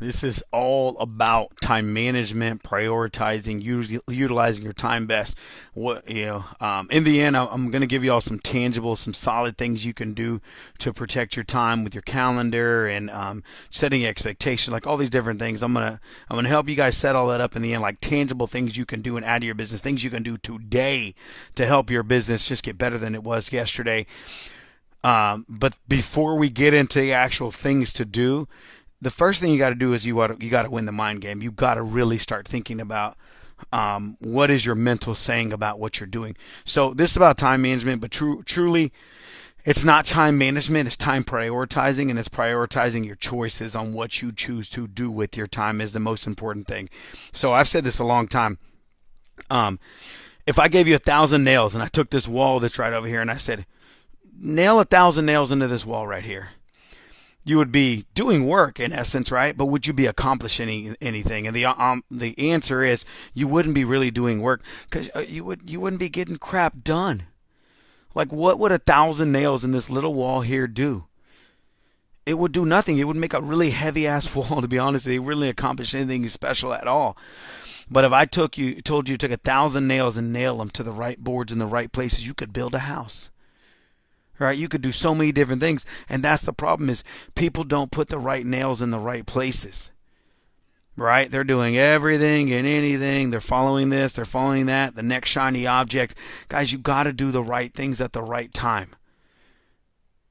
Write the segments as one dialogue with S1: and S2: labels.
S1: This is all about time management, prioritizing, utilizing your time best. In the end, I'm going to give you all some tangible, some solid things you can do to protect your time with your calendar and setting expectations, like all these different things. I'm gonna help you guys set all that up in the end, like tangible things you can do and add to your business, things you can do today to help your business just get better than it was yesterday. But before we get into the actual things to do, the first thing you got to do is you got to win the mind game. You got to really start thinking about what is your mental saying about what you're doing. So this is about time management, but truly, it's not time management. It's time prioritizing, and it's prioritizing your choices on what you choose to do with your time is the most important thing. So I've said this a long time. If I gave you 1,000 nails and I took this wall that's right over here and I said, nail 1,000 nails into this wall right here, you would be doing work in essence, right? But would you be accomplishing anything? And the answer is you wouldn't be really doing work, because you wouldn't be getting crap done. Like, what would 1,000 nails in this little wall here do? It would do nothing. It would make a really heavy ass wall, to be honest. It really accomplish anything special at all. But if I told you to take 1,000 nails and nail them to the right boards in the right places, you could build a house. Right? You could do so many different things. And that's the problem, is people don't put the right nails in the right places. Right? They're doing everything and anything. They're following this. They're following that. The next shiny object. Guys, you got to do the right things at the right time.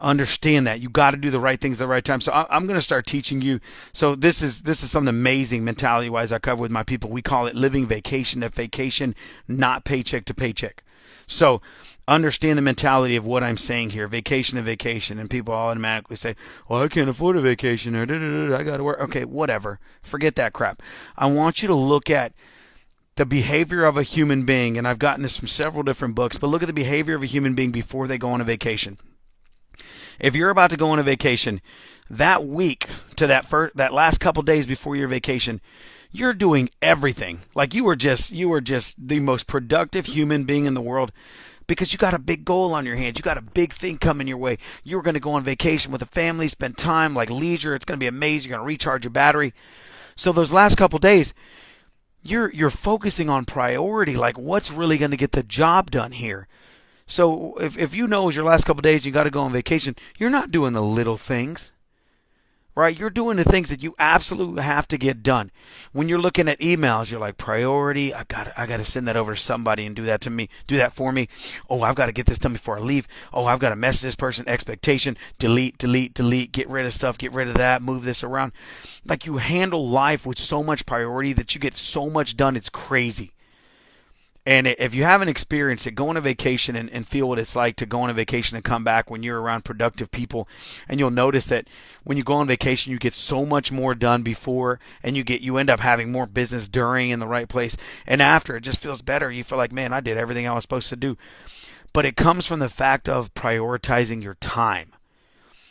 S1: Understand that. You got to do the right things at the right time. So I'm going to start teaching you. So this is something amazing mentality-wise I cover with my people. We call it living vacation to vacation, not paycheck to paycheck. So understand the mentality of what I'm saying here, vacation to vacation. And people automatically say, well, I can't afford a vacation, or I got to work. Okay, whatever. Forget that crap. I want you to look at the behavior of a human being, and I've gotten this from several different books, but look at the behavior of a human being before they go on a vacation. If you're about to go on a vacation, that week to that last couple days before your vacation, you're doing everything. Like you were just the most productive human being in the world, because you got a big goal on your hands. You got a big thing coming your way. You're going to go on vacation with a family, spend time like leisure. It's going to be amazing. You're going to recharge your battery. So those last couple days, you're focusing on priority, like what's really going to get the job done here. So if you know it's your last couple of days, you got to go on vacation, you're not doing the little things, right? You're doing the things that you absolutely have to get done. When you're looking at emails, you're like, priority, I got to send that over to somebody and do that for me. Oh, I've got to get this done before I leave. Oh, I've got to message this person, expectation, delete, get rid of stuff, get rid of that, move this around. Like, you handle life with so much priority that you get so much done, it's crazy. And if you haven't experienced it, go on a vacation and feel what it's like to go on a vacation and come back when you're around productive people. And you'll notice that when you go on vacation, you get so much more done before, and you end up having more business during in the right place. And after, it just feels better. You feel like, man, I did everything I was supposed to do. But it comes from the fact of prioritizing your time.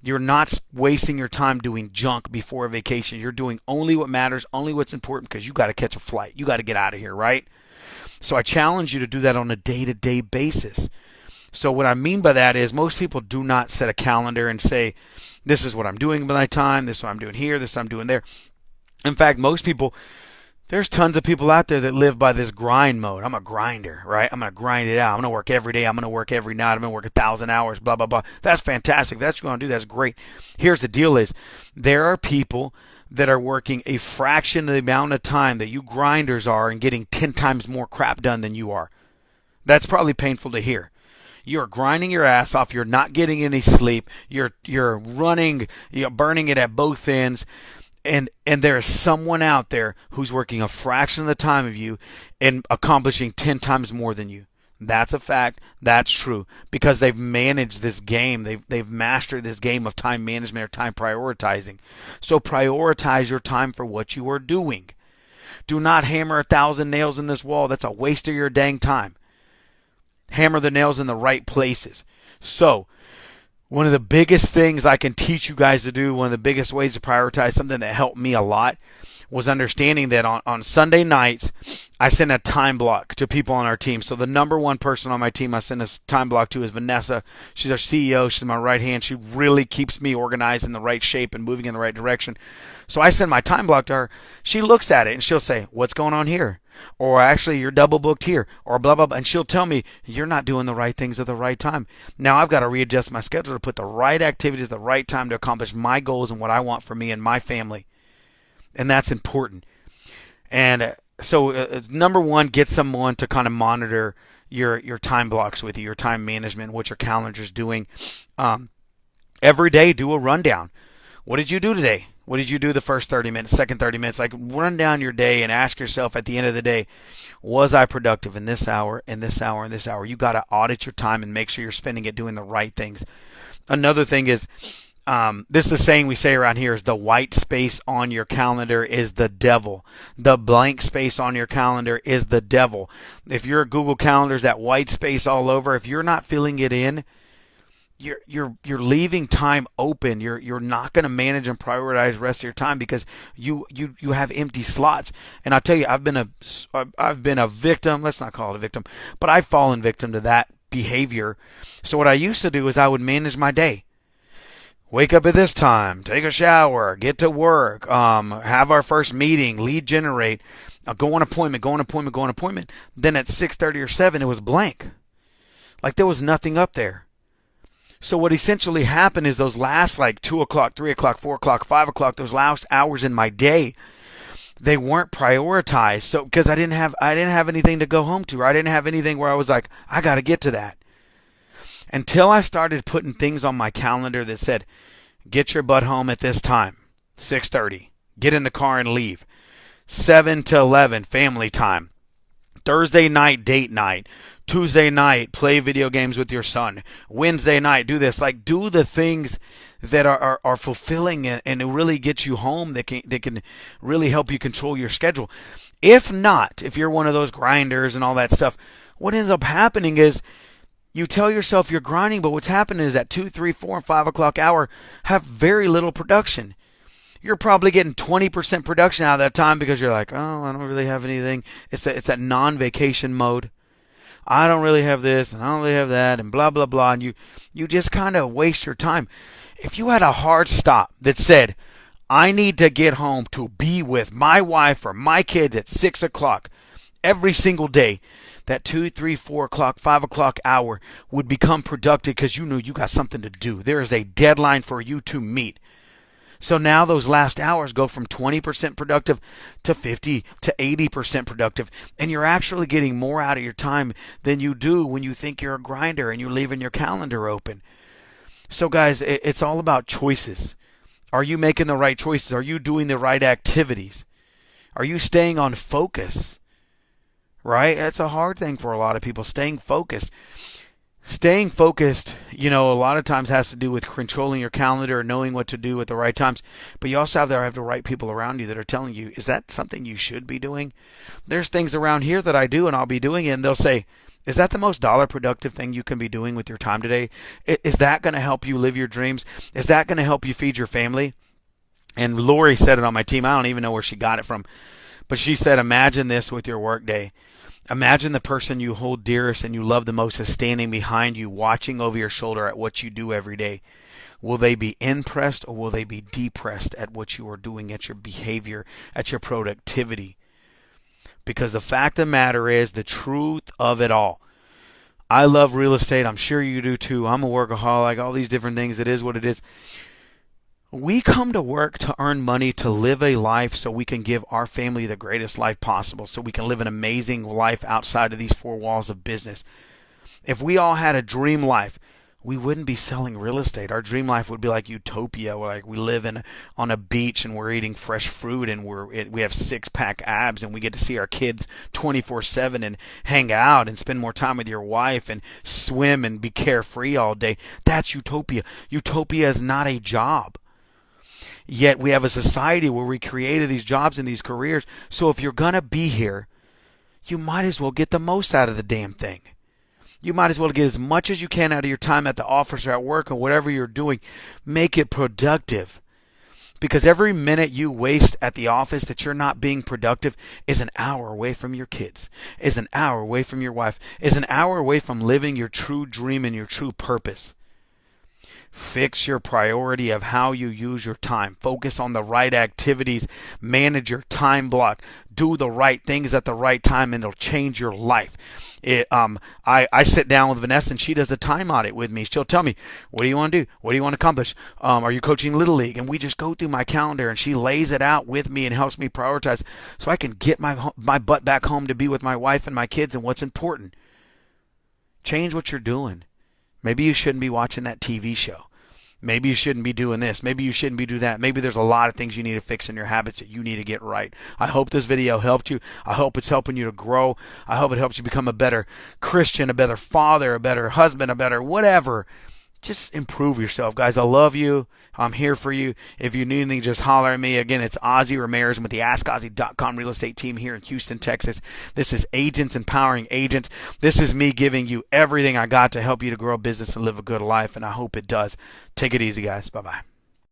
S1: You're not wasting your time doing junk before a vacation. You're doing only what matters, only what's important, because you got to catch a flight. You got to get out of here, right? So I challenge you to do that on a day-to-day basis. So what I mean by that is, most people do not set a calendar and say, this is what I'm doing with my time, this is what I'm doing here, this is what I'm doing there. In fact, there's tons of people out there that live by this grind mode. I'm a grinder, right? I'm going to grind it out. I'm going to work every day. I'm going to work every night. I'm going to work 1,000 hours, blah, blah, blah. That's fantastic. If that's what you're going to do, that's great. Here's the deal is, there are people that are working a fraction of the amount of time that you grinders are and getting 10 times more crap done than you are. That's probably painful to hear. You're grinding your ass off. You're not getting any sleep. You're running, burning it at both ends. And there is someone out there who's working a fraction of the time of you and accomplishing 10 times more than you. That's a fact. That's true, because they've managed this game. They've mastered this game of time management or time prioritizing. So prioritize your time for what you are doing. Do not hammer 1,000 nails in this wall. That's a waste of your dang time. Hammer the nails in the right places. So one of the biggest things I can teach you guys to do, one of the biggest ways to prioritize, something that helped me a lot, was understanding that on Sunday nights, I send a time block to people on our team. So the number one person on my team I send a time block to is Vanessa. She's our CEO. She's my right hand. She really keeps me organized in the right shape and moving in the right direction. So I send my time block to her. She looks at it and she'll say, what's going on here? Or actually, you're double booked here, or blah, blah, blah. And she'll tell me, you're not doing the right things at the right time. Now I've got to readjust my schedule to put the right activities at the right time to accomplish my goals and what I want for me and my family. And that's important. And so number one, get someone to kind of monitor your time blocks with you, your time management, what your calendar's doing. Every day, do a rundown. What did you do today? What did you do the first 30 minutes, second 30 minutes? Like, run down your day and ask yourself at the end of the day, was I productive in this hour, in this hour, in this hour? You got to audit your time and make sure you're spending it doing the right things. Another thing is, this is a saying we say around here, is the white space on your calendar is the devil. The blank space on your calendar is the devil. If your Google Calendar's that white space all over, if you're not filling it in, you're leaving time open. You're not going to manage and prioritize the rest of your time because you have empty slots. And I'll tell you, I've been a victim. Let's not call it a victim, but I've fallen victim to that behavior. So what I used to do is I would manage my day. Wake up at this time, take a shower, get to work, have our first meeting, lead generate, go on appointment. Then at 6:30 or 7, it was blank. Like there was nothing up there. So what essentially happened is those last like 2 o'clock, 3 o'clock, 4 o'clock, 5 o'clock, those last hours in my day, they weren't prioritized. So because I didn't have anything to go home to, or I didn't have anything where I was like, I got to get to that. Until I started putting things on my calendar that said, get your butt home at this time, 6:30, get in the car and leave. 7 to 11, family time. Thursday night, date night. Tuesday night, play video games with your son. Wednesday night, do this. Like, do the things that are fulfilling and really get you home, that can really help you control your schedule. If not, if you're one of those grinders and all that stuff, what ends up happening is you tell yourself you're grinding, but what's happening is that 2, 3, 4, and 5 o'clock hour have very little production. You're probably getting 20% production out of that time because you're like, oh, I don't really have anything. It's that non-vacation mode. I don't really have this and I don't really have that and blah, blah, blah. And you just kind of waste your time. If you had a hard stop that said, I need to get home to be with my wife or my kids at 6 o'clock every single day, that 2, 3, 4 o'clock, 5 o'clock hour would become productive because you know you got something to do. There is a deadline for you to meet. So now those last hours go from 20% productive to 50 to 80% productive. And you're actually getting more out of your time than you do when you think you're a grinder and you're leaving your calendar open. So guys, it's all about choices. Are you making the right choices? Are you doing the right activities? Are you staying on focus? Right? That's a hard thing for a lot of people, staying focused. Staying focused, a lot of times has to do with controlling your calendar and knowing what to do at the right times. But you also have the right people around you that are telling you, is that something you should be doing? There's things around here that I do and I'll be doing it. And they'll say, is that the most dollar productive thing you can be doing with your time today? Is that going to help you live your dreams? Is that going to help you feed your family? And Lori said it on my team. I don't even know where she got it from. But she said, imagine this with your work day. Imagine the person you hold dearest and you love the most is standing behind you, watching over your shoulder at what you do every day. Will they be impressed or will they be depressed at what you are doing, at your behavior, at your productivity? Because the fact of the matter is, the truth of it all. I love real estate. I'm sure you do too. I'm a workaholic, all these different things. It is what it is. We come to work to earn money, to live a life so we can give our family the greatest life possible, so we can live an amazing life outside of these four walls of business. If we all had a dream life, we wouldn't be selling real estate. Our dream life would be like utopia, where like we live on a beach and we're eating fresh fruit and we have 6-pack abs and we get to see our kids 24/7 and hang out and spend more time with your wife and swim and be carefree all day. That's utopia. Utopia is not a job. Yet we have a society where we created these jobs and these careers. So if you're going to be here, you might as well get the most out of the damn thing. You might as well get as much as you can out of your time at the office or at work or whatever you're doing. Make it productive. Because every minute you waste at the office that you're not being productive is an hour away from your kids, is an hour away from your wife, is an hour away from living your true dream and your true purpose. Fix your priority of how you use your time. Focus on the right activities. Manage your time block. Do the right things at the right time, and it'll change your life. I sit down with Vanessa, and she does a time audit with me. She'll tell me, what do you want to do? What do you want to accomplish? Are you coaching Little League? And we just go through my calendar, and she lays it out with me and helps me prioritize so I can get my butt back home to be with my wife and my kids and what's important. Change what you're doing. Maybe you shouldn't be watching that TV show. Maybe you shouldn't be doing this. Maybe you shouldn't be doing that. Maybe there's a lot of things you need to fix in your habits that you need to get right. I hope this video helped you. I hope it's helping you to grow. I hope it helps you become a better Christian, a better father, a better husband, a better whatever. Just improve yourself, guys. I love you. I'm here for you. If you need anything, just holler at me. Again, it's Ozzy Ramirez with the AskOzzy.com real estate team here in Houston, Texas. This is Agents Empowering Agents. This is me giving you everything I got to help you to grow a business and live a good life, and I hope it does. Take it easy, guys. Bye-bye.